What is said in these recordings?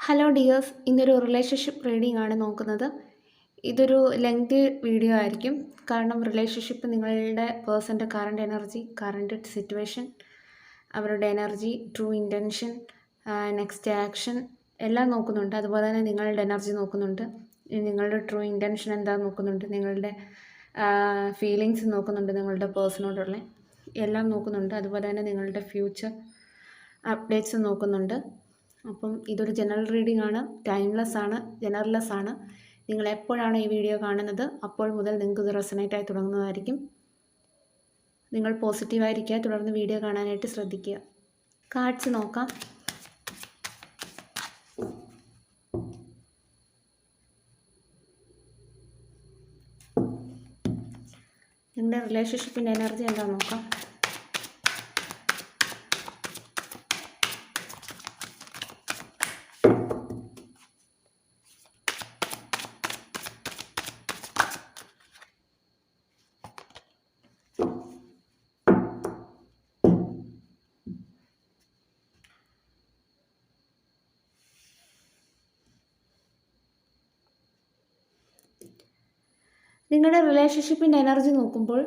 Hello dears, ഇന്നൊരു relationship reading ആണ് നോക്കുന്നത്. ഇതൊരു ലെങ്തി വീഡിയോ ആയിരിക്കും. കാരണം റിലേഷൻഷിപ്പ് നിങ്ങളുടെ പേഴ്സൻ്റെ കറണ്ട് എനർജി, കറണ്ട് സിറ്റുവേഷൻ, അവരുടെ energy, true intention, next action എല്ലാം നോക്കുന്നുണ്ട്. അതുപോലെ തന്നെ നിങ്ങളുടെ എനർജി നോക്കുന്നുണ്ട്, നിങ്ങളുടെ ട്രൂ ഇൻറ്റൻഷൻ എന്താ നോക്കുന്നുണ്ട്, നിങ്ങളുടെ ഫീലിങ്സ് നോക്കുന്നുണ്ട്, നിങ്ങളുടെ പേഴ്സണോടുള്ള എല്ലാം നോക്കുന്നുണ്ട്. അതുപോലെ തന്നെ നിങ്ങളുടെ ഫ്യൂച്ചർ അപ്ഡേറ്റ്സ് നോക്കുന്നുണ്ട്. അപ്പം ഇതൊരു ജനറൽ റീഡിംഗ് ആണ്, ടൈംലെസ് ആണ്, ജനറൽലെസ് ആണ്. നിങ്ങൾ എപ്പോഴാണ് ഈ വീഡിയോ കാണുന്നത് അപ്പോൾ മുതൽ നിങ്ങൾക്ക് ഇത് റെസണേറ്റ് ആയി തുടങ്ങുന്നതായിരിക്കും. നിങ്ങൾ പോസിറ്റീവായിരിക്കുക, തുടർന്ന് വീഡിയോ കാണാനായിട്ട് ശ്രദ്ധിക്കുക. കാർഡ്സ് നോക്കാം. നിങ്ങളുടെ റിലേഷൻഷിപ്പിൻ്റെ എനർജി എന്താണെന്ന് നോക്കാം. നിങ്ങളുടെ റിലേഷൻഷിപ്പിൻ്റെ എനർജി നോക്കുമ്പോൾ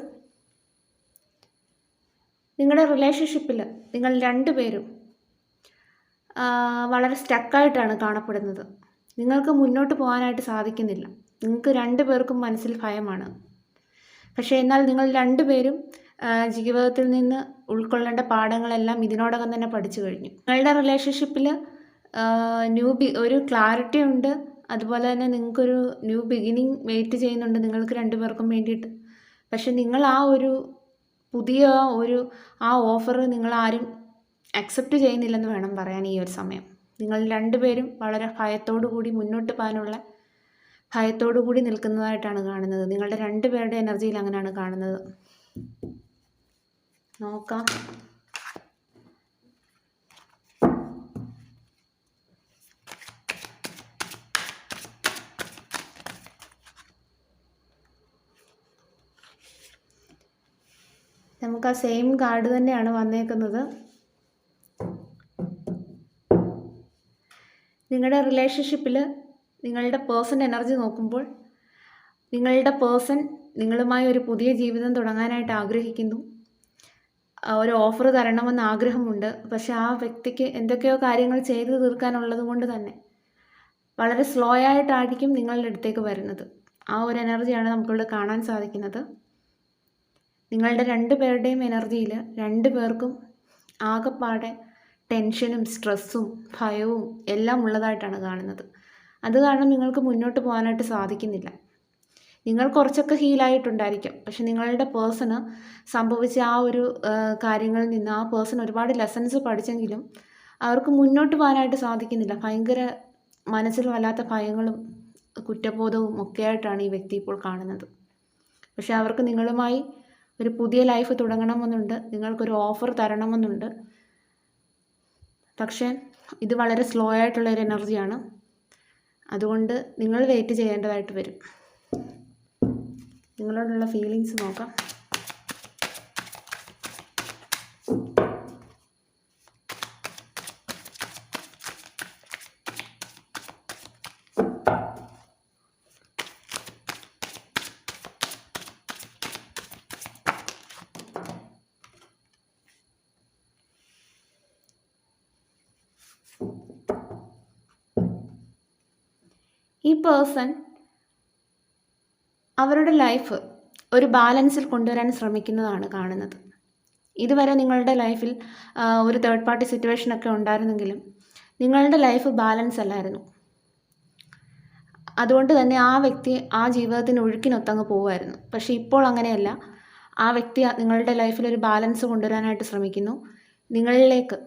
നിങ്ങളുടെ റിലേഷൻഷിപ്പിൽ നിങ്ങൾ രണ്ടുപേരും വളരെ സ്റ്റക്കായിട്ടാണ് കാണപ്പെടുന്നത്. നിങ്ങൾക്ക് മുന്നോട്ട് പോകാനായിട്ട് സാധിക്കുന്നില്ല. നിങ്ങൾക്ക് രണ്ടുപേർക്കും മനസ്സിൽ ഭയമാണ്. പക്ഷേ എന്നാൽ നിങ്ങൾ രണ്ടുപേരും ജീവിതത്തിൽ നിന്ന് ഉൾക്കൊള്ളേണ്ട പാഠങ്ങളെല്ലാം ഇതിനോടകം തന്നെ പഠിച്ചു കഴിഞ്ഞു. നിങ്ങളുടെ റിലേഷൻഷിപ്പിൽ ഒരു ക്ലാരിറ്റി ഉണ്ട്. അതുപോലെ തന്നെ നിങ്ങൾക്കൊരു ന്യൂ ബിഗിനിങ് വെയിറ്റ് ചെയ്യുന്നുണ്ട് നിങ്ങൾക്ക് രണ്ടുപേർക്കും വേണ്ടിയിട്ട്. പക്ഷെ നിങ്ങൾ പുതിയ ഓഫർ നിങ്ങൾ ആരും അക്സെപ്റ്റ് ചെയ്യുന്നില്ലെന്ന് വേണം പറയാൻ. ഈ ഒരു സമയം നിങ്ങൾ രണ്ടുപേരും വളരെ മുന്നോട്ട് പോകാനുള്ള ഭയത്തോടു കൂടി നിൽക്കുന്നതായിട്ടാണ് കാണുന്നത്. നിങ്ങളുടെ രണ്ടുപേരുടെ എനർജിയിൽ അങ്ങനെയാണ് കാണുന്നത്. നോക്കാം. നമുക്ക് ആ സെയിം കാർഡ് തന്നെയാണ് വന്നേക്കുന്നത്. നിങ്ങളുടെ റിലേഷൻഷിപ്പിൽ നിങ്ങളുടെ പേഴ്സൺ എനർജി നോക്കുമ്പോൾ നിങ്ങളുടെ പേഴ്സൺ നിങ്ങളുമായി ഒരു പുതിയ ജീവിതം തുടങ്ങാനായിട്ട് ആഗ്രഹിക്കുന്നു. ഒരു ഓഫർ തരണമെന്ന് ആഗ്രഹമുണ്ട്. പക്ഷെ ആ വ്യക്തിക്ക് എന്തൊക്കെയോ കാര്യങ്ങൾ ചെയ്തു തീർക്കാനുള്ളത് കൊണ്ട് തന്നെ വളരെ സ്ലോ ആയിട്ടായിരിക്കും നിങ്ങളുടെ അടുത്തേക്ക് വരുന്നത്. ആ ഒരു എനർജിയാണ് നമുക്കിവിടെ കാണാൻ സാധിക്കുന്നത്. നിങ്ങളുടെ രണ്ടുപേരുടെയും എനർജിയിൽ രണ്ടുപേർക്കും ആകെപ്പാടെ ടെൻഷനും സ്ട്രെസ്സും ഭയവും എല്ലാം ഉള്ളതായിട്ടാണ് കാണുന്നത്. അത് കാരണം നിങ്ങൾക്ക് മുന്നോട്ട് പോകാനായിട്ട് സാധിക്കുന്നില്ല. നിങ്ങൾ കുറച്ചൊക്കെ ഹീലായിട്ടുണ്ടായിരിക്കും. പക്ഷെ നിങ്ങളുടെ പേഴ്സണ് സംഭവിച്ച കാര്യങ്ങളിൽ നിന്ന് ആ പേഴ്സൺ ഒരുപാട് ലെസൺസ് പഠിച്ചെങ്കിലും അവർക്ക് മുന്നോട്ട് പോകാനായിട്ട് സാധിക്കുന്നില്ല. ഭയങ്കര മനസ്സിൽ വല്ലാത്ത ഭയങ്ങളും കുറ്റബോധവും ഒക്കെയായിട്ടാണ് ഈ വ്യക്തി ഇപ്പോൾ കാണുന്നത്. പക്ഷെ അവർക്ക് നിങ്ങളുമായി ഒരു പുതിയ ലൈഫ് തുടങ്ങണമെന്നുണ്ട്, നിങ്ങൾക്കൊരു ഓഫർ തരണമെന്നുണ്ട്. പക്ഷേ ഇത് വളരെ സ്ലോ ആയിട്ടുള്ളൊരു എനർജിയാണ്. അതുകൊണ്ട് നിങ്ങൾ വെയിറ്റ് ചെയ്യേണ്ടതായിട്ട് വരും. നിങ്ങളോടുള്ള ഫീലിങ്സ് നോക്കാം. ഈ പേഴ്സൺ അവരുടെ ലൈഫ് ഒരു ബാലൻസിൽ കൊണ്ടുവരാൻ ശ്രമിക്കുന്നതാണ് കാണുന്നത്. ഇതുവരെ നിങ്ങളുടെ ലൈഫിൽ ഒരു തേർഡ് പാർട്ടി സിറ്റുവേഷനൊക്കെ ഉണ്ടായിരുന്നെങ്കിലും നിങ്ങളുടെ ലൈഫ് ബാലൻസ് അല്ലായിരുന്നു. അതുകൊണ്ട് തന്നെ ആ വ്യക്തി ആ ജീവിതത്തിന് ഒഴുക്കിനൊത്തങ്ങ് പോവുമായിരുന്നു. പക്ഷേ ഇപ്പോൾ അങ്ങനെയല്ല. ആ വ്യക്തി നിങ്ങളുടെ ലൈഫിൽ ഒരു ബാലൻസ് കൊണ്ടുവരാനായിട്ട് ശ്രമിക്കുന്നു. നിങ്ങളിലേക്ക്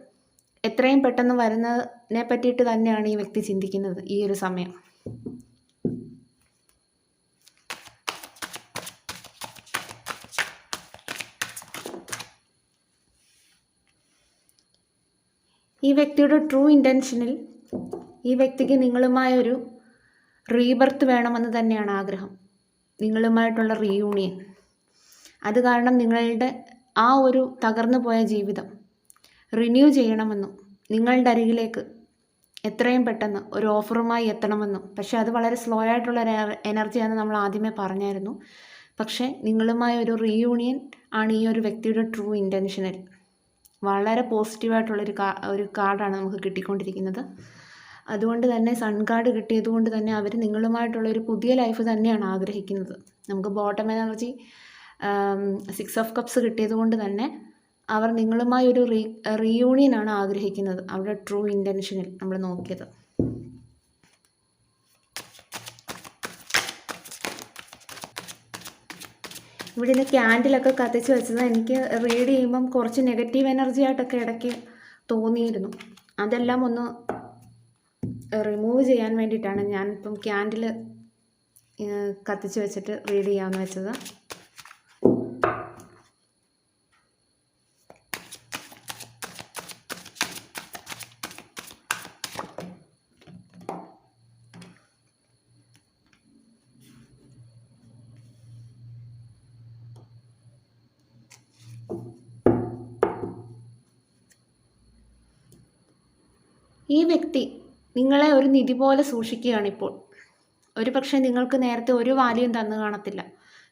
എത്രയും പെട്ടെന്ന് വരുന്നതിനെ പറ്റിയിട്ട് തന്നെയാണ് ഈ വ്യക്തി ചിന്തിക്കുന്നത് ഈ ഒരു സമയം. ഈ വ്യക്തിയുടെ ട്രൂ ഇൻറ്റൻഷനിൽ ഈ വ്യക്തിക്ക് നിങ്ങളുമായൊരു റീബർത്ത് വേണമെന്ന് തന്നെയാണ് ആഗ്രഹം. നിങ്ങളുമായിട്ടുള്ള റീയൂണിയൻ. അത് കാരണം നിങ്ങളുടെ തകർന്നു പോയ ജീവിതം റിന്യൂ ചെയ്യണമെന്നും നിങ്ങളുടെ അരികിലേക്ക് എത്രയും പെട്ടെന്ന് ഒരു ഓഫറുമായി എത്തണമെന്നും. പക്ഷേ അത് വളരെ സ്ലോ ആയിട്ടുള്ള ഒരു എനർജിയാണെന്ന് നമ്മൾ ആദ്യമേ പറഞ്ഞായിരുന്നു. പക്ഷേ നിങ്ങളുമായ ഒരു റീയൂണിയൻ ആണ് ഈ ഒരു വ്യക്തിയുടെ ട്രൂ ഇൻറ്റൻഷനിൽ. വളരെ പോസിറ്റീവായിട്ടുള്ളൊരു ഒരു കാർഡാണ് നമുക്ക് കിട്ടിക്കൊണ്ടിരിക്കുന്നത്. അതുകൊണ്ട് തന്നെ സൺ കാർഡ് കിട്ടിയതുകൊണ്ട് തന്നെ അവർ നിങ്ങളുമായിട്ടുള്ളൊരു പുതിയ ലൈഫ് തന്നെയാണ് ആഗ്രഹിക്കുന്നത്. നമുക്ക് ബോട്ടം എനർജി 6 ഓഫ് കപ്സ് കിട്ടിയതുകൊണ്ട് തന്നെ അവർ നിങ്ങളുമായി ഒരു റീയൂണിയനാണ് ആഗ്രഹിക്കുന്നത്. അവരുടെ ട്രൂ ഇൻറ്റൻഷനിൽ നമ്മൾ നോക്കിയത്. ഇവിടെ നിന്ന് ക്യാൻഡിലൊക്കെ കത്തിച്ച് വെച്ചത് എനിക്ക് റീഡ് ചെയ്യുമ്പം കുറച്ച് നെഗറ്റീവ് എനർജി ആയിട്ടൊക്കെ ഇടയ്ക്ക് തോന്നിയിരുന്നു. അതെല്ലാം ഒന്ന് റിമൂവ് ചെയ്യാൻ വേണ്ടിയിട്ടാണ് ഞാനിപ്പം ക്യാൻഡിൽ കത്തിച്ച് വെച്ചിട്ട് റീഡ് ചെയ്യാമെന്ന് വെച്ചത്. ഈ വ്യക്തി നിങ്ങളെ ഒരു നിധി പോലെ സൂക്ഷിക്കുകയാണിപ്പോൾ. ഒരു പക്ഷേ നിങ്ങൾക്ക് നേരത്തെ ഒരു വാല്യം തന്നു കാണത്തില്ല.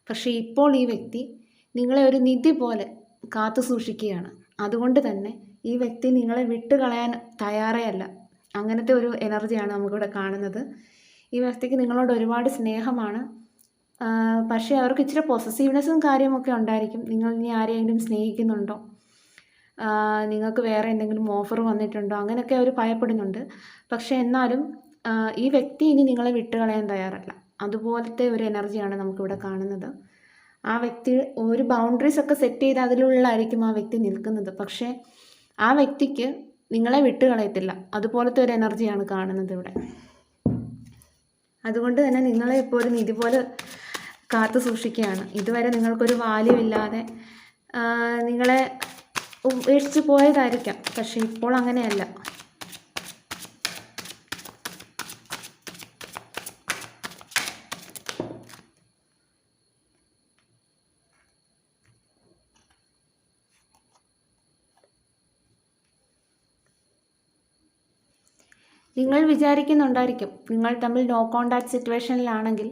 പക്ഷേ ഇപ്പോൾ ഈ വ്യക്തി നിങ്ങളെ ഒരു നിധി പോലെ കാത്തു സൂക്ഷിക്കുകയാണ്. അതുകൊണ്ട് തന്നെ ഈ വ്യക്തി നിങ്ങളെ വിട്ടുകളയാൻ തയ്യാറേ അല്ല. അങ്ങനത്തെ ഒരു എനർജിയാണ് നമുക്കിവിടെ കാണുന്നത്. ഈ വ്യക്തിക്ക് നിങ്ങളോട് ഒരുപാട് സ്നേഹമാണ്. പക്ഷേ അവർക്ക് ഇച്ചിരി പൊസസീവ്നെസ്സും കാര്യമൊക്കെ ഉണ്ടായിരിക്കും. നിങ്ങൾ ഇനി ആരെയെങ്കിലും സ്നേഹിക്കുന്നുണ്ടോ, നിങ്ങൾക്ക് വേറെ എന്തെങ്കിലും ഓഫർ വന്നിട്ടുണ്ടോ, അങ്ങനെയൊക്കെ അവർ ഭയപ്പെടുന്നുണ്ട്. പക്ഷേ എന്നാലും ഈ വ്യക്തി ഇനി നിങ്ങളെ വിട്ടുകളയാൻ തയ്യാറല്ല. അതുപോലത്തെ ഒരു എനർജിയാണ് നമുക്കിവിടെ കാണുന്നത്. ആ വ്യക്തി ഒരു ബൗണ്ടറീസ് ഒക്കെ സെറ്റ് ചെയ്ത് അതിലുള്ളായിരിക്കും ആ വ്യക്തി നിൽക്കുന്നത്. പക്ഷേ ആ വ്യക്തിക്ക് നിങ്ങളെ വിട്ടുകളയത്തില്ല. അതുപോലത്തെ ഒരു എനർജിയാണ് കാണുന്നത് ഇവിടെ. അതുകൊണ്ട് തന്നെ നിങ്ങളെ ഇപ്പോൾ ഒരു നിധി പോലെ കാത്തു സൂക്ഷിക്കുകയാണ്. ഇതുവരെ നിങ്ങൾക്കൊരു വാല്യൂ ഇല്ലാതെ നിങ്ങളെ ഉപേക്ഷിച്ച് പോയതായിരിക്കാം. പക്ഷേ ഇപ്പോൾ അങ്ങനെയല്ല. നിങ്ങൾ വിചാരിക്കുന്നുണ്ടായിരിക്കും, നിങ്ങൾ തമ്മിൽ നോ കോണ്ടാക്ട് സിറ്റുവേഷനിലാണെങ്കിൽ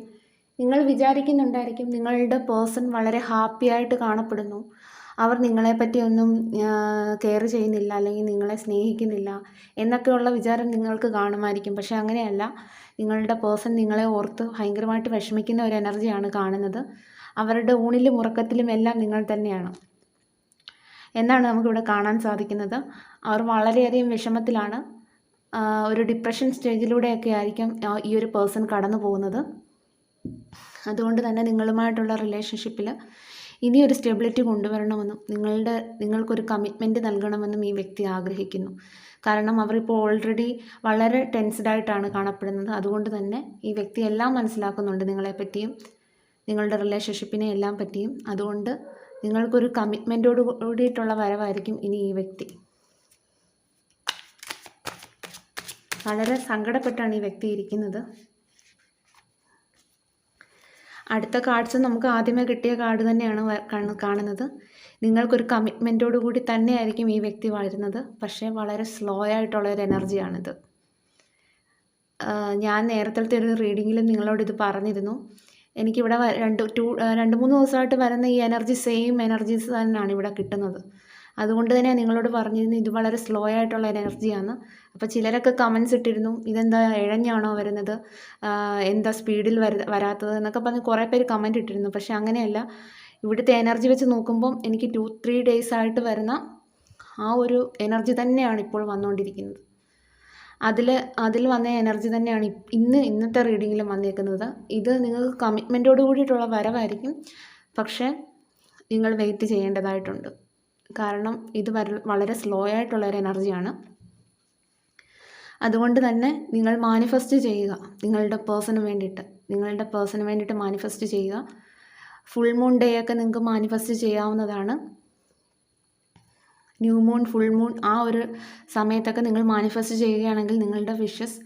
നിങ്ങൾ വിചാരിക്കുന്നുണ്ടായിരിക്കും നിങ്ങളുടെ പേഴ്സൺ വളരെ ഹാപ്പി ആയിട്ട് കാണപ്പെടുന്നു, അവർ നിങ്ങളെപ്പറ്റിയൊന്നും കെയർ ചെയ്യുന്നില്ല, അല്ലെങ്കിൽ നിങ്ങളെ സ്നേഹിക്കുന്നില്ല എന്നൊക്കെയുള്ള വിചാരം നിങ്ങൾക്ക് കാണുമായിരിക്കും. പക്ഷേ അങ്ങനെയല്ല. നിങ്ങളുടെ പേഴ്സൺ നിങ്ങളെ ഓർത്ത് ഭയങ്കരമായിട്ട് വിഷമിക്കുന്ന ഒരു എനർജിയാണ് കാണുന്നത്. അവരുടെ ഊണിലും ഉറക്കത്തിലും എല്ലാം നിങ്ങൾ തന്നെയാണ് എന്നാണ് നമുക്കിവിടെ കാണാൻ സാധിക്കുന്നത്. അവർ വളരെയധികം വിഷമത്തിലാണ്. ഒരു ഡിപ്രഷൻ സ്റ്റേജിലൂടെയൊക്കെ ആയിരിക്കും ഈ ഒരു പേഴ്സൺ കടന്നു പോകുന്നത്. അതുകൊണ്ട് തന്നെ നിങ്ങളുമായിട്ടുള്ള റിലേഷൻഷിപ്പിൽ ഇനിയൊരു സ്റ്റെബിലിറ്റി കൊണ്ടുവരണമെന്നും നിങ്ങൾക്കൊരു കമ്മിറ്റ്മെൻറ്റ് നൽകണമെന്നും ഈ വ്യക്തി ആഗ്രഹിക്കുന്നു. കാരണം അവരിപ്പോൾ ഓൾറെഡി വളരെ ടെൻസ്ഡായിട്ടാണ് കാണപ്പെടുന്നത്. അതുകൊണ്ട് തന്നെ ഈ വ്യക്തി എല്ലാം മനസ്സിലാക്കുന്നുണ്ട്, നിങ്ങളെപ്പറ്റിയും നിങ്ങളുടെ റിലേഷൻഷിപ്പിനെ എല്ലാം പറ്റിയും. അതുകൊണ്ട് നിങ്ങൾക്കൊരു കമ്മിറ്റ്മെൻറ്റോട് കൂടിയിട്ടുള്ള വരവായിരിക്കും ഇനി ഈ വ്യക്തി. വളരെ സങ്കടപ്പെട്ടാണ് ഈ വ്യക്തി ഇരിക്കുന്നത്. അടുത്ത കാർഡ്സ് നമുക്ക് ആദ്യമേ കിട്ടിയ കാർഡ് തന്നെയാണ് കാണുന്നത്. നിങ്ങൾക്കൊരു കമ്മിറ്റ്മെൻറ്റോട് കൂടി തന്നെയായിരിക്കും ഈ വ്യക്തി വരുന്നത്. പക്ഷേ വളരെ സ്ലോ ആയിട്ടുള്ളൊരു എനർജിയാണിത്. ഞാൻ നേരത്തെ ഒരു റീഡിങ്ങിലും നിങ്ങളോട് ഇത് പറഞ്ഞിരുന്നു. എനിക്കിവിടെ 2-3 ദിവസമായിട്ട് വരുന്ന ഈ സെയിം എനർജീസ് തന്നെയാണ് ഇവിടെ കിട്ടുന്നത്. അതുകൊണ്ട് തന്നെ നിങ്ങളോട് പറഞ്ഞിരുന്നു ഇത് വളരെ സ്ലോ ആയിട്ടുള്ള എനർജിയാണ്. അപ്പോൾ ചിലരൊക്കെ കമൻസ് ഇട്ടിരുന്നു, ഇതെന്താ ഇഴഞ്ഞാണോ വരുന്നത്, എന്താ സ്പീഡിൽ വരാത്തത് എന്നൊക്കെ പറഞ്ഞ് കുറേ പേര് കമൻറ്റ് ഇട്ടിരുന്നു. പക്ഷേ അങ്ങനെയല്ല. ഇവിടുത്തെ എനർജി വെച്ച് നോക്കുമ്പം എനിക്ക് 2-3 ഡേയ്സ് ആയിട്ട് വരുന്ന ആ ഒരു എനർജി തന്നെയാണ് ഇപ്പോൾ വന്നുകൊണ്ടിരിക്കുന്നത്. അതിൽ വന്ന എനർജി തന്നെയാണ് ഇന്നത്തെ റീഡിങ്ങിലും വന്നേക്കുന്നത്. ഇത് നിങ്ങൾക്ക് കമ്മിറ്റ്മെൻറ്റോട് കൂടിയിട്ടുള്ള വരവായിരിക്കും. പക്ഷേ നിങ്ങൾ വെയിറ്റ് ചെയ്യേണ്ടതായിട്ടുണ്ട്. കാരണം ഇത് വളരെ സ്ലോ ആയിട്ടുള്ളൊരു എനർജിയാണ്. അതുകൊണ്ട് തന്നെ നിങ്ങൾ മാനിഫെസ്റ്റ് ചെയ്യുക. നിങ്ങളുടെ പേഴ്സണിന് വേണ്ടിയിട്ട് മാനിഫെസ്റ്റ് ചെയ്യുക. ഫുൾ മൂൺ ഡേ ഒക്കെ നിങ്ങൾക്ക് മാനിഫെസ്റ്റ് ചെയ്യാവുന്നതാണ്. ന്യൂ മൂൺ, ഫുൾ മൂൺ ആ ഒരു സമയത്തൊക്കെ നിങ്ങൾ മാനിഫെസ്റ്റ് ചെയ്യുകയാണെങ്കിൽ നിങ്ങളുടെ വിഷസ്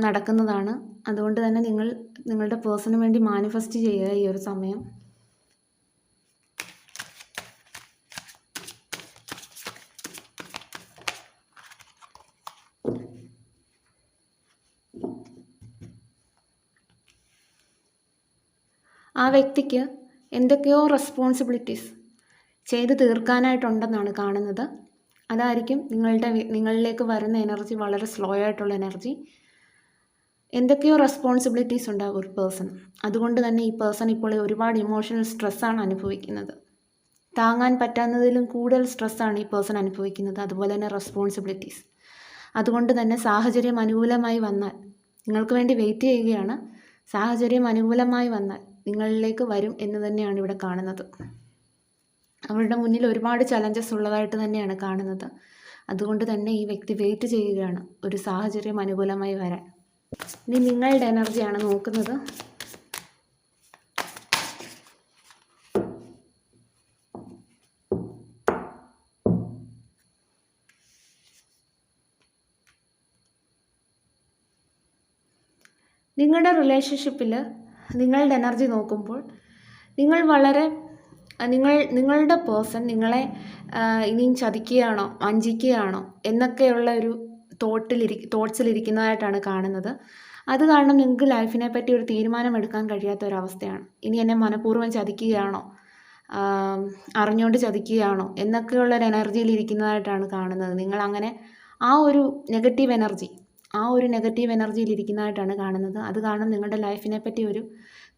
നടക്കുന്നതാണ്. അതുകൊണ്ട് തന്നെ നിങ്ങളുടെ പേഴ്സണിന് വേണ്ടി മാനിഫെസ്റ്റ് ചെയ്യുക ഈ ഒരു സമയം. ആ വ്യക്തിക്ക് എന്തൊക്കെയോ റെസ്പോൺസിബിലിറ്റീസ് ചെയ്ത് തീർക്കാനായിട്ടുണ്ടെന്നാണ് കാണുന്നത്. അതായിരിക്കും നിങ്ങളിലേക്ക് വരുന്ന എനർജി, വളരെ സ്ലോ ആയിട്ടുള്ള എനർജി. എന്തൊക്കെയോ റെസ്പോൺസിബിലിറ്റീസ് ഉണ്ടാകും ഒരു പേഴ്സൺ. അതുകൊണ്ട് തന്നെ ഈ പേഴ്സൺ ഇപ്പോൾ ഒരുപാട് ഇമോഷണൽ സ്ട്രെസ്സാണ് അനുഭവിക്കുന്നത്. താങ്ങാൻ പറ്റാവുന്നതിലും കൂടുതൽ സ്ട്രെസ്സാണ് ഈ പേഴ്സൺ അനുഭവിക്കുന്നത്. അതുപോലെ തന്നെ റെസ്പോൺസിബിലിറ്റീസ്. അതുകൊണ്ട് തന്നെ സാഹചര്യം അനുകൂലമായി വന്നാൽ, നിങ്ങൾക്ക് വേണ്ടി വെയിറ്റ് ചെയ്യുകയാണ്. സാഹചര്യം അനുകൂലമായി വന്നാൽ നിങ്ങളിലേക്ക് വരും എന്ന് തന്നെയാണ് ഇവിടെ കാണുന്നത്. അവരുടെ മുന്നിൽ ഒരുപാട് ചലഞ്ചസ് ഉള്ളതായിട്ട് തന്നെയാണ് കാണുന്നത്. അതുകൊണ്ട് തന്നെ ഈ വ്യക്തി വെയിറ്റ് ചെയ്യുകയാണ് ഒരു സാഹചര്യം അനുകൂലമായി വരാൻ. ഇനി നിങ്ങളുടെ എനർജിയാണ് നോക്കുന്നത്. നിങ്ങളുടെ റിലേഷൻഷിപ്പിൽ നിങ്ങളുടെ എനർജി നോക്കുമ്പോൾ നിങ്ങളുടെ പേഴ്സൺ നിങ്ങളെ ഇനിയും ചതിക്കുകയാണോ, വഞ്ചിക്കുകയാണോ എന്നൊക്കെയുള്ള ഒരു തോട്ട്സിലിരിക്കുന്നതായിട്ടാണ് കാണുന്നത്. അത് കാരണം നിങ്ങൾക്ക് ലൈഫിനെ പറ്റി ഒരു തീരുമാനം എടുക്കാൻ കഴിയാത്ത ഒരവസ്ഥയാണ്. ഇനി എന്നെ മനഃപൂർവ്വം ചതിക്കുകയാണോ, അറിഞ്ഞുകൊണ്ട് ചതിക്കുകയാണോ എന്നൊക്കെയുള്ളൊരു എനർജിയിൽ ഇരിക്കുന്നതായിട്ടാണ് കാണുന്നത്. നിങ്ങളങ്ങനെ ആ ഒരു നെഗറ്റീവ് എനർജിയിൽ ഇരിക്കുന്നതായിട്ടാണ് കാണുന്നത്. അത് കാരണം നിങ്ങളുടെ ലൈഫിനെ പറ്റി ഒരു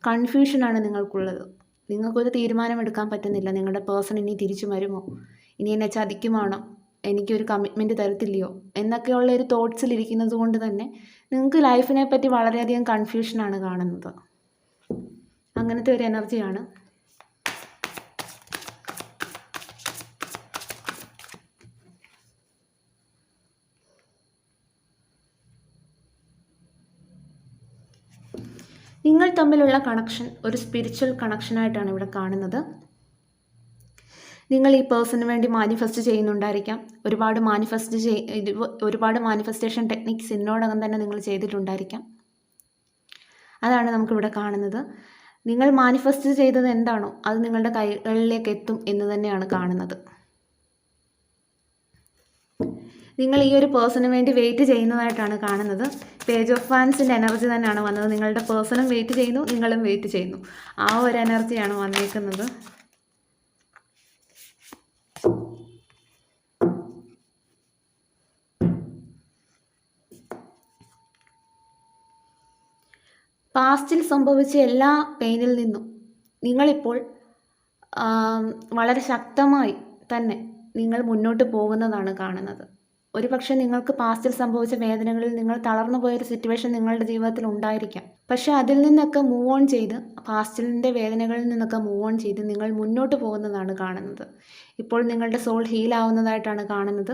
കൺഫ്യൂഷനാണ് നിങ്ങൾക്കുള്ളത്. നിങ്ങൾക്കൊരു തീരുമാനം എടുക്കാൻ പറ്റുന്നില്ല. നിങ്ങളുടെ പേഴ്സൺ ഇനി തിരിച്ചു വരുമോ, ഇനി എന്നെ ചതിക്കുമാണോ, എനിക്കൊരു കമ്മിറ്റ്മെൻറ്റ് തരത്തില്ലയോ എന്നൊക്കെയുള്ള ഒരു തോട്ട്സിലിരിക്കുന്നത് കൊണ്ട് തന്നെ നിങ്ങൾക്ക് ലൈഫിനെ പറ്റി വളരെയധികം കൺഫ്യൂഷനാണ് കാണുന്നത്. അങ്ങനത്തെ ഒരു എനർജിയാണ്. നിങ്ങൾ തമ്മിലുള്ള കണക്ഷൻ ഒരു സ്പിരിച്വൽ കണക്ഷനായിട്ടാണ് ഇവിടെ കാണുന്നത്. നിങ്ങൾ ഈ പേഴ്സണിന് വേണ്ടി മാനിഫെസ്റ്റ് ചെയ്യുന്നുണ്ടായിരിക്കാം. ഒരുപാട് മാനിഫെസ്റ്റേഷൻ ടെക്നിക്സ് ഇതിനോടകം തന്നെ നിങ്ങൾ ചെയ്തിട്ടുണ്ടായിരിക്കാം. അതാണ് നമുക്കിവിടെ കാണുന്നത്. നിങ്ങൾ മാനിഫെസ്റ്റ് ചെയ്തത് എന്താണോ അത് നിങ്ങളുടെ കൈകളിലേക്ക് എത്തും എന്ന് തന്നെയാണ് കാണുന്നത്. നിങ്ങൾ ഈ ഒരു പേഴ്സണിന് വേണ്ടി വെയിറ്റ് ചെയ്യുന്നതായിട്ടാണ് കാണുന്നത്. പേജ് ഓഫ് വാൻസിൻ്റെ എനർജി തന്നെയാണ് വന്നത്. നിങ്ങളുടെ പേഴ്സണും വെയിറ്റ് ചെയ്യുന്നു, നിങ്ങളും വെയിറ്റ് ചെയ്യുന്നു. ആ ഒരു എനർജിയാണ് വന്നേക്കുന്നത്. പാസ്റ്റിൽ സംഭവിച്ച എല്ലാ പെയിനിൽ നിന്നും നിങ്ങളിപ്പോൾ വളരെ ശക്തമായി തന്നെ നിങ്ങൾ മുന്നോട്ട് പോകുന്നതാണ് കാണുന്നത്. ഒരു പക്ഷേ നിങ്ങൾക്ക് പാസ്റ്റിൽ സംഭവിച്ച വേദനകളിൽ നിങ്ങൾ തളർന്നു പോയൊരു സിറ്റുവേഷൻ നിങ്ങളുടെ ജീവിതത്തിൽ ഉണ്ടായിരിക്കാം. പക്ഷേ അതിൽ നിന്നൊക്കെ മൂവ് ഓൺ ചെയ്ത്, പാസ്റ്റിൻ്റെ വേദനകളിൽ നിന്നൊക്കെ മൂവ് ഓൺ ചെയ്ത് നിങ്ങൾ മുന്നോട്ട് പോകുന്നതാണ് കാണുന്നത്. ഇപ്പോൾ നിങ്ങളുടെ സോൾ ഹീലാവുന്നതായിട്ടാണ് കാണുന്നത്.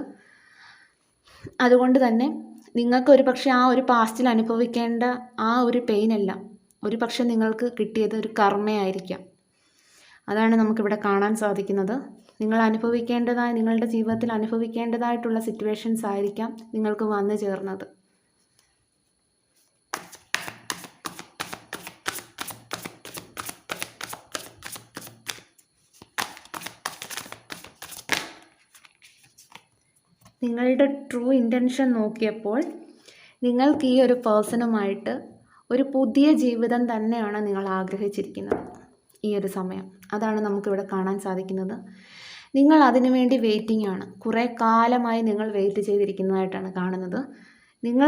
അതുകൊണ്ട് തന്നെ നിങ്ങൾക്ക് ഒരു പക്ഷേ ആ ഒരു പാസ്റ്റിൽ അനുഭവിക്കേണ്ട ആ ഒരു പെയിനെല്ലാം ഒരു പക്ഷേ നിങ്ങൾക്ക് കിട്ടിയത് ഒരു കർമ്മയായിരിക്കാം. അതാണ് നമുക്കിവിടെ കാണാൻ സാധിക്കുന്നത്. നിങ്ങളുടെ ജീവിതത്തിൽ അനുഭവിക്കേണ്ടതായിട്ടുള്ള സിറ്റുവേഷൻസ് ആയിരിക്കാം നിങ്ങൾക്ക് വന്നു ചേർന്നത്. നിങ്ങളുടെ ട്രൂ ഇൻറ്റൻഷൻ നോക്കിയപ്പോൾ നിങ്ങൾക്ക് ഈ ഒരു പേഴ്സണുമായിട്ട് ഒരു പുതിയ ജീവിതം തന്നെയാണ് നിങ്ങൾ ആഗ്രഹിച്ചിരിക്കുന്നത് ഈ ഒരു സമയം. അതാണ് നമുക്കിവിടെ കാണാൻ സാധിക്കുന്നത്. നിങ്ങൾ അതിനു വേണ്ടി വെയിറ്റിംഗ് ആണ്. കുറേ കാലമായി നിങ്ങൾ വെയിറ്റ് ചെയ്തിരിക്കുന്നതായിട്ടാണ് കാണുന്നത്.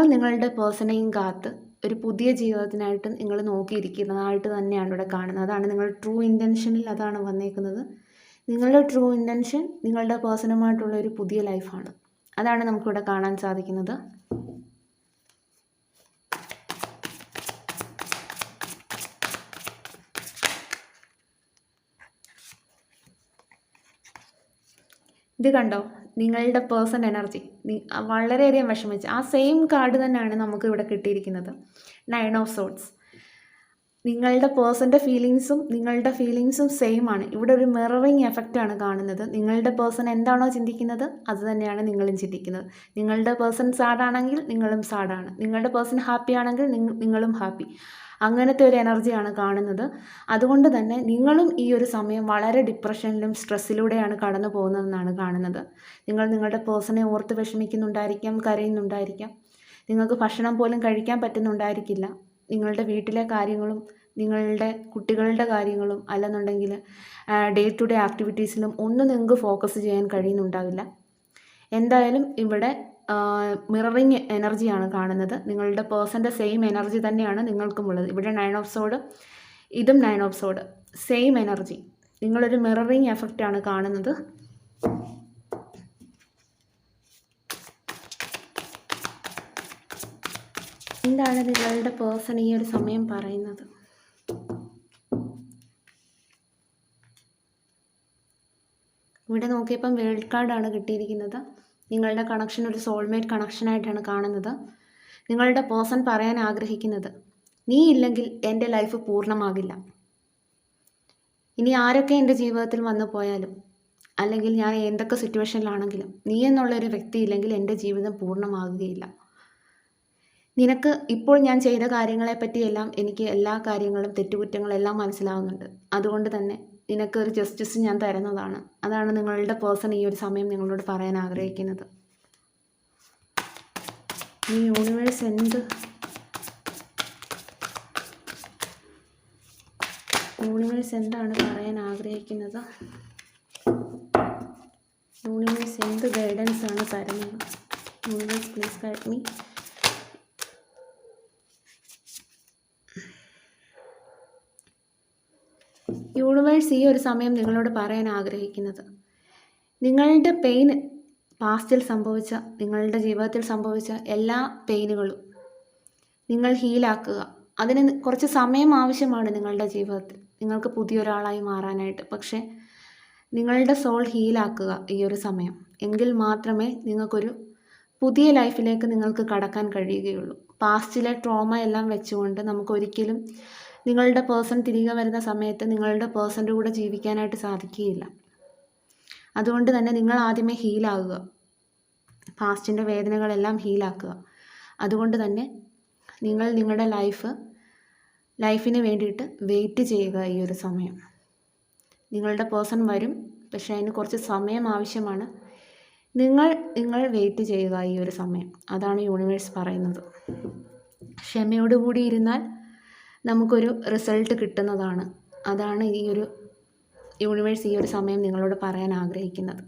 നിങ്ങളുടെ പേഴ്സണെയും കാത്ത് ഒരു പുതിയ ജീവിതത്തിനായിട്ട് നിങ്ങൾ നോക്കിയിരിക്കുന്നതായിട്ട് തന്നെയാണ് ഇവിടെ കാണുന്നത്. അതാണ് നിങ്ങളുടെ ട്രൂ ഇൻറ്റൻഷനിൽ അതാണ് വന്നേക്കുന്നത്. നിങ്ങളുടെ ട്രൂ ഇൻറ്റൻഷൻ നിങ്ങളുടെ പേഴ്സണുമായിട്ടുള്ള ഒരു പുതിയ ലൈഫാണ്. അതാണ് നമുക്കിവിടെ കാണാൻ സാധിക്കുന്നത്. ഇത് കണ്ടോ, നിങ്ങളുടെ പേഴ്സൺ എനർജി വളരെയധികം വിഷമിച്ച് ആ സെയിം കാർഡ് തന്നെയാണ് നമുക്ക് ഇവിടെ കിട്ടിയിരിക്കുന്നത്. 9 ഓഫ് സോർഡ്സ്. നിങ്ങളുടെ പേഴ്സൻ്റെ നിങ്ങളുടെ ഫീലിങ്സും സെയിം ആണ്. ഇവിടെ ഒരു മിററിങ് എഫക്റ്റാണ് കാണുന്നത്. നിങ്ങളുടെ പേഴ്സൺ എന്താണോ ചിന്തിക്കുന്നത് അത് തന്നെയാണ് നിങ്ങളും ചിന്തിക്കുന്നത്. നിങ്ങളുടെ പേഴ്സൺ സാഡാണെങ്കിൽ നിങ്ങളും സാഡാണ്. നിങ്ങളുടെ പേഴ്സൺ ഹാപ്പി ആണെങ്കിൽ നിങ്ങളും ഹാപ്പി. അങ്ങനത്തെ ഒരു എനർജിയാണ് കാണുന്നത്. അതുകൊണ്ട് തന്നെ നിങ്ങളും ഈ ഒരു സമയം വളരെ ഡിപ്രഷനിലും സ്ട്രെസ്സിലൂടെയാണ് കടന്നു പോകുന്നതെന്നാണ് കാണുന്നത്. നിങ്ങളുടെ പേഴ്സണെ ഓർത്ത് വിഷമിക്കുന്നുണ്ടായിരിക്കാം, കരയുന്നുണ്ടായിരിക്കാം. നിങ്ങൾക്ക് ഭക്ഷണം പോലും കഴിക്കാൻ പറ്റുന്നുണ്ടായിരിക്കില്ല. നിങ്ങളുടെ വീട്ടിലെ കാര്യങ്ങളും നിങ്ങളുടെ കുട്ടികളുടെ കാര്യങ്ങളും അല്ലെന്നുണ്ടെങ്കിൽ ഡേ ടു ഡേ ആക്ടിവിറ്റീസിലും ഒന്നും നിങ്ങൾക്ക് ഫോക്കസ് ചെയ്യാൻ കഴിയുന്നുണ്ടാവില്ല. എന്തായാലും ഇവിടെ മിററിങ് എനർജിയാണ് കാണുന്നത്. നിങ്ങളുടെ പേഴ്സൻ്റെ സെയിം എനർജി തന്നെയാണ് നിങ്ങൾക്കുമുള്ളത്. ഇവിടെ 9 ഓഫ് സോഡ്, ഇതും 9 ഓഫ് സോഡ്, സെയിം എനർജി. നിങ്ങളൊരു മിററിങ് എഫക്റ്റാണ് കാണുന്നത്. എന്താണ് നിങ്ങളുടെ പേഴ്സൺ ഈ ഒരു സമയം പറയുന്നത്? ഇവിടെ നോക്കിയപ്പം വേൾഡ് കാർഡാണ് കിട്ടിയിരിക്കുന്നത്. നിങ്ങളുടെ കണക്ഷൻ ഒരു സോൾമേറ്റ് കണക്ഷനായിട്ടാണ് കാണുന്നത്. നിങ്ങളുടെ പേഴ്സൺ പറയാൻ ആഗ്രഹിക്കുന്നത്, നീ ഇല്ലെങ്കിൽ എൻ്റെ ലൈഫ് പൂർണ്ണമാകില്ല. ഇനി ആരൊക്കെ എൻ്റെ ജീവിതത്തിൽ വന്നു പോയാലും, അല്ലെങ്കിൽ ഞാൻ എന്തൊക്കെ സിറ്റുവേഷനിലാണെങ്കിലും, നീ എന്നുള്ളൊരു വ്യക്തി ഇല്ലെങ്കിൽ എൻ്റെ ജീവിതം പൂർണ്ണമാകുകയില്ല. നിനക്ക് ഇപ്പോൾ ഞാൻ ചെയ്ത കാര്യങ്ങളെപ്പറ്റിയെല്ലാം എനിക്ക് എല്ലാ കാര്യങ്ങളും തെറ്റുകുറ്റങ്ങളെല്ലാം മനസ്സിലാവുന്നുണ്ട്. അതുകൊണ്ട് തന്നെ നിനക്കൊരു ജസ്റ്റിസ് ഞാൻ തരുന്നതാണ്. അതാണ് നിങ്ങളുടെ പേഴ്സൺ ഈ ഒരു സമയം നിങ്ങളോട് പറയാൻ ആഗ്രഹിക്കുന്നത്. ഈ യൂണിവേഴ്സ് എന്താണ് പറയാൻ ആഗ്രഹിക്കുന്നത്? യൂണിവേഴ്സ് എന്ത് ഗൈഡൻസ് ആണ് തരുന്നത്? Universe please guide me. Universe ഈ ഒരു സമയം നിങ്ങളോട് പറയാൻ ആഗ്രഹിക്കുന്നത്, നിങ്ങളുടെ പെയിൻ, പാസ്റ്റിൽ സംഭവിച്ച, നിങ്ങളുടെ ജീവിതത്തിൽ സംഭവിച്ച എല്ലാ പെയിനുകളും നിങ്ങൾ ഹീലാക്കുക. അതിന് കുറച്ച് സമയം ആവശ്യമാണ് നിങ്ങളുടെ ജീവിതത്തിൽ, നിങ്ങൾക്ക് പുതിയൊരാളായി മാറാനായിട്ട്. പക്ഷേ നിങ്ങളുടെ സോൾ ഹീലാക്കുക ഈ ഒരു സമയം. എങ്കിൽ മാത്രമേ നിങ്ങൾക്കൊരു പുതിയ ലൈഫിലേക്ക് നിങ്ങൾക്ക് കടക്കാൻ കഴിയുകയുള്ളൂ. പാസ്റ്റിലെ ട്രോമ എല്ലാം വെച്ചുകൊണ്ട് നമുക്കൊരിക്കലും നിങ്ങളുടെ പേഴ്സൺ തിരികെ വരുന്ന സമയത്ത് നിങ്ങളുടെ പേഴ്സൻ്റെ കൂടെ ജീവിക്കാനായിട്ട് സാധിക്കുകയില്ല. അതുകൊണ്ട് തന്നെ നിങ്ങൾ ആദ്യമേ ഹീലാകുക, പാസ്റ്റിൻ്റെ വേദനകളെല്ലാം ഹീലാക്കുക. അതുകൊണ്ട് തന്നെ നിങ്ങൾ നിങ്ങളുടെ ലൈഫിന് വേണ്ടിയിട്ട് വെയിറ്റ് ചെയ്യുക ഈ ഒരു സമയം. നിങ്ങളുടെ പേഴ്സൺ വരും, പക്ഷേ അതിന് കുറച്ച് സമയം ആവശ്യമാണ്. നിങ്ങൾ വെയിറ്റ് ചെയ്യുക ഈ ഒരു സമയം. അതാണ് യൂണിവേഴ്സ് പറയുന്നത്. ക്ഷമയോടുകൂടി ഇരുന്നാൽ നമുക്കൊരു റിസൾട്ട് കിട്ടുന്നതാണ്. അതാണ് ഈ ഒരു യൂണിവേഴ്സ് ഈ ഒരു സമയം നിങ്ങളോട് പറയാൻ ആഗ്രഹിക്കുന്നത്.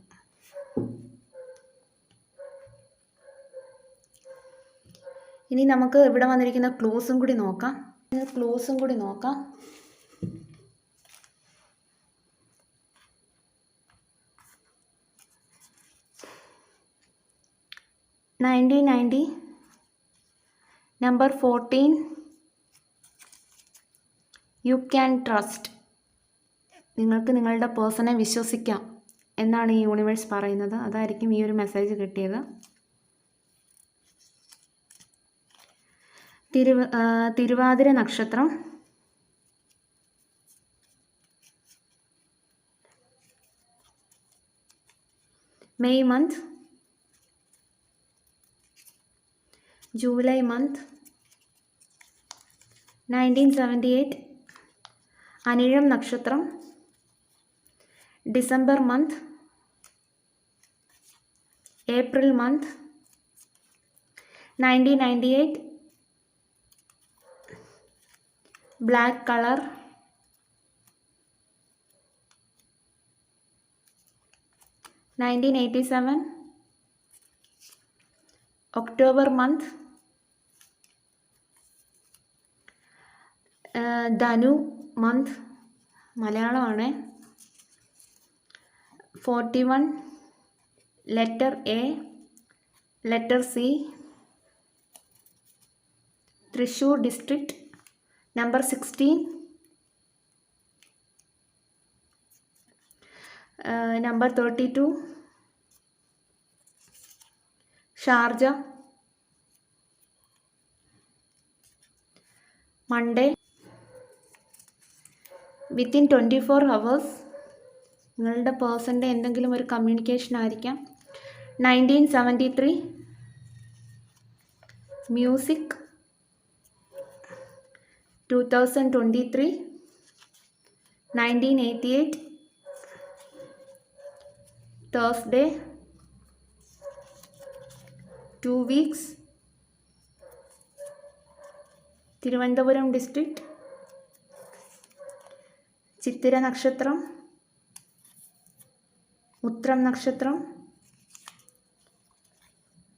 ഇനി നമുക്ക് ഇവിടെ വന്നിരിക്കുന്ന ക്ലൂസും കൂടി നോക്കാം. 1990, നമ്പർ 14, യു ക്യാൻ ട്രസ്റ്റ്. നിങ്ങൾക്ക് നിങ്ങളുടെ പേഴ്സണെ വിശ്വസിക്കാം എന്നാണ് ഈ യൂണിവേഴ്സ് പറയുന്നത്. അതായിരിക്കും ഈ ഒരു മെസ്സേജ് കിട്ടിയത്. തിരുവാതിര നക്ഷത്രം, May month, July month, 1978, Anizham നക്ഷത്രം, December month, April month, 1998, black colour, 1987, October month, Dhanu month, മലയാളമാണ്, 41, letter A, letter C, Thrissur district, number 16, number 32, Sharjah, Monday, within 24 hours നിങ്ങളുടെ പേഴ്സൻ്റെ എന്തെങ്കിലും ഒരു കമ്മ്യൂണിക്കേഷൻ ആയിരിക്കാം. 1973, music, 2023, 1988, Thursday, 2 weeks, Thiruvananthapuram district, Chithira നക്ഷത്രം, ഉത്രം നക്ഷത്രം,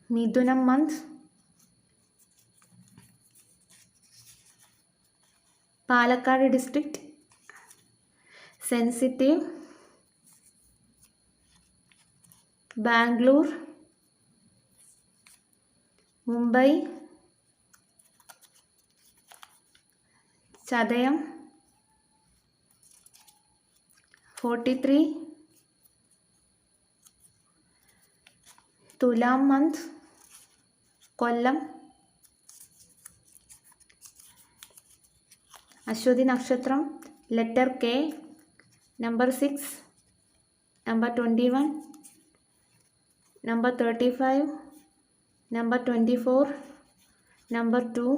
Mithunam month, Palakkad district, sensitive, Bangalore, Mumbai, Chathayam, 43, Thulam month, കൊല്ലം, അശ്വതി നക്ഷത്രം, letter K, number 6, number 21, number 35, number 24, number 2,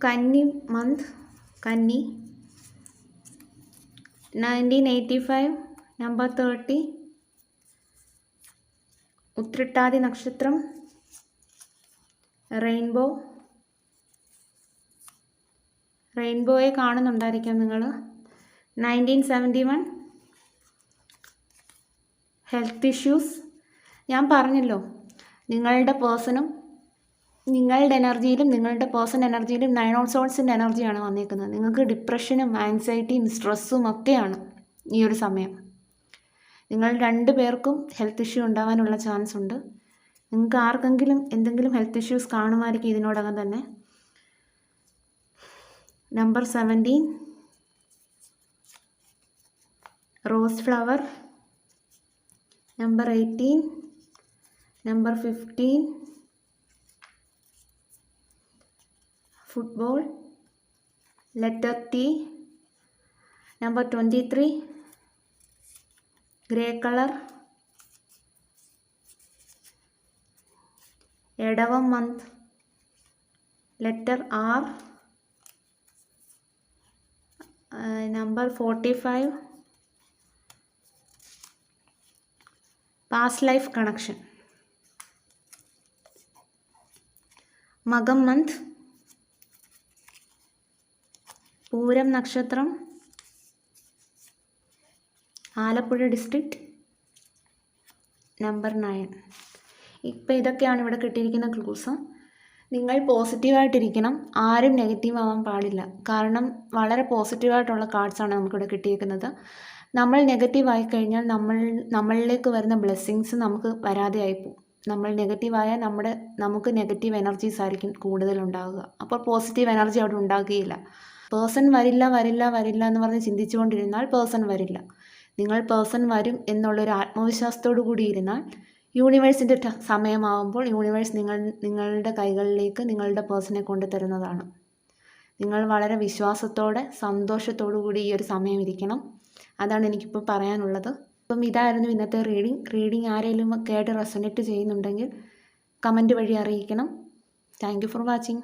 കന്നി മന്ത്, കന്നി, 1985, നമ്പർ 30, ഉത്രട്ടാതി നക്ഷത്രം, റെയിൻബോയെ കാണുന്നുണ്ടായിരിക്കാം നിങ്ങൾ. 1971, ഹെൽത്ത് ഇഷ്യൂസ്. ഞാൻ പറഞ്ഞല്ലോ, നിങ്ങളുടെ പേഴ്സണും നിങ്ങളുടെ എനർജിയിലും നിങ്ങളുടെ പേഴ്സൺ എനർജിയിലും 9 ഓഫ് സോൾസിൻ്റെ എനർജിയാണ് വന്നിരിക്കുന്നത്. നിങ്ങൾക്ക് ഡിപ്രഷനും ആൻസൈറ്റിയും സ്ട്രെസ്സും ഒക്കെയാണ് ഈ ഒരു സമയം. നിങ്ങൾ 2 പേർക്കും ഹെൽത്ത് ഇഷ്യൂ ഉണ്ടാകാനുള്ള ചാൻസ് ഉണ്ട്. നിങ്ങൾക്ക് ആർക്കെങ്കിലും എന്തെങ്കിലും ഹെൽത്ത് ഇഷ്യൂസ് കാണുമായിരിക്കും ഇതിനോടകം തന്നെ. Number 17, rose flower, number 18, number 15, football, letter T, number 23, grey colour, Edavam month, letter R, number 45, past life connection. Makam month, Pooram നക്ഷത്രം, ആലപ്പുഴ ഡിസ്ട്രിക്റ്റ്, നമ്പർ 9. ഇപ്പോൾ ഇതൊക്കെയാണ് ഇവിടെ കിട്ടിയിരിക്കുന്ന ക്ലൂസ്. നിങ്ങൾ പോസിറ്റീവായിട്ടിരിക്കണം, ആരും നെഗറ്റീവ് ആവാൻ പാടില്ല. കാരണം വളരെ പോസിറ്റീവായിട്ടുള്ള കാർഡ്സാണ് നമുക്കിവിടെ കിട്ടിയിരിക്കുന്നത്. നമ്മൾ നെഗറ്റീവ് ആയിക്കഴിഞ്ഞാൽ നമ്മളിലേക്ക് വരുന്ന ബ്ലെസ്സിങ്സ് നമുക്ക് വരാതെ ആയിപ്പോവും. നമ്മൾ നെഗറ്റീവായാൽ നമുക്ക് നെഗറ്റീവ് എനർജീസ് ആയിരിക്കും കൂടുതലുണ്ടാകുക. അപ്പോൾ പോസിറ്റീവ് എനർജി അവിടെ ഉണ്ടാകുകയില്ല. പേഴ്സൺ വരില്ല എന്ന് പറഞ്ഞ് ചിന്തിച്ചുകൊണ്ടിരുന്നാൽ പേഴ്സൺ വരില്ല. നിങ്ങൾ പേഴ്സൺ വരും എന്നുള്ളൊരു ആത്മവിശ്വാസത്തോടു കൂടി ഇരുന്നാൽ യൂണിവേഴ്സിൻ്റെ സമയമാകുമ്പോൾ യൂണിവേഴ്സ് നിങ്ങളുടെ കൈകളിലേക്ക് നിങ്ങളുടെ പേഴ്സണെ കൊണ്ടുതരുന്നതാണ്. നിങ്ങൾ വളരെ വിശ്വാസത്തോടെ സന്തോഷത്തോടു കൂടി ഈ ഒരു സമയം ഇരിക്കണം. അതാണ് എനിക്കിപ്പോൾ പറയാനുള്ളത്. അപ്പം ഇതായിരുന്നു ഇന്നത്തെ റീഡിംഗ് ആരെങ്കിലും കേട്ട് റെസൊനേറ്റ് ചെയ്യുന്നുണ്ടെങ്കിൽ കമൻറ്റ് വഴി അറിയിക്കണം. Thank you for watching.